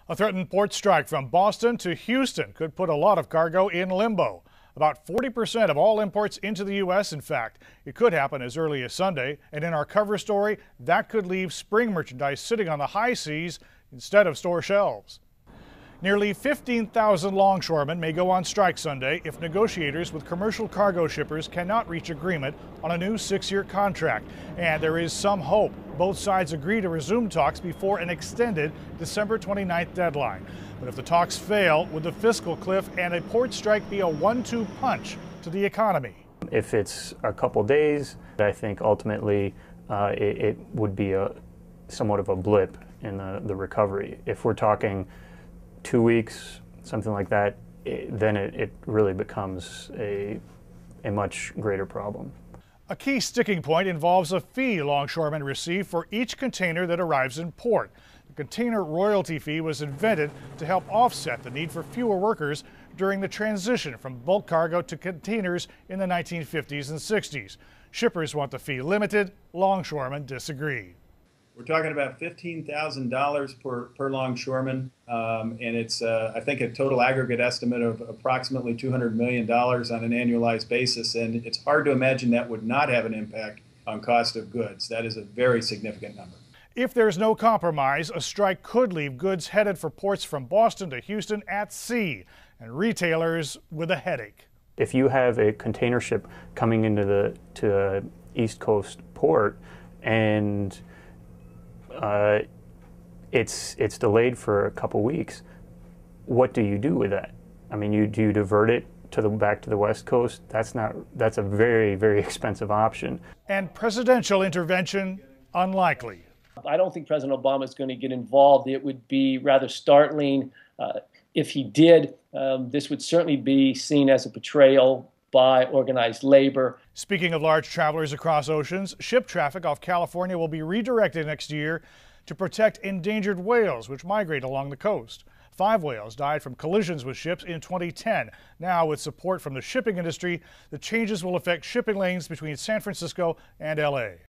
A threatened port strike from Boston to Houston could put a lot of cargo in limbo. About 40% of all imports into the U.S., in fact. It could happen as early as Sunday, and in our cover story, that could leave spring merchandise sitting on the high seas instead of store shelves. Nearly 15,000 longshoremen may go on strike Sunday if negotiators with commercial cargo shippers cannot reach agreement on a new 6-year contract. And there is some hope both sides agree to resume talks before an extended December 29th deadline. But if the talks fail, would the fiscal cliff and a port strike be a 1-2 punch to the economy? If it's a couple days, I think ultimately it would be somewhat of a blip in the recovery. If we're talking 2 weeks, something like that, then it really becomes a much greater problem. A key sticking point involves a fee longshoremen receive for each container that arrives in port. The container royalty fee was invented to help offset the need for fewer workers during the transition from bulk cargo to containers in the 1950s and 60s. Shippers want the fee limited, longshoremen disagree. We're talking about $15,000 per longshoreman, and it's, I think, a total aggregate estimate of approximately $200 million on an annualized basis, and it's hard to imagine that would not have an impact on cost of goods. That is a very significant number. If there's no compromise, a strike could leave goods headed for ports from Boston to Houston at sea, and retailers with a headache. If you have a container ship coming into the East Coast port and it's delayed for a couple weeks, what do you do with that? I mean, do you divert it back to the West Coast? That's a very, very expensive option. And presidential intervention unlikely. I don't think President Obama is going to get involved. It would be rather startling if he did. This would certainly be seen as a betrayal by organized labor. Speaking of large travelers across oceans, ship traffic off California will be redirected next year to protect endangered whales which migrate along the coast. 5 whales died from collisions with ships in 2010. Now, with support from the shipping industry, the changes will affect shipping lanes between San Francisco and LA.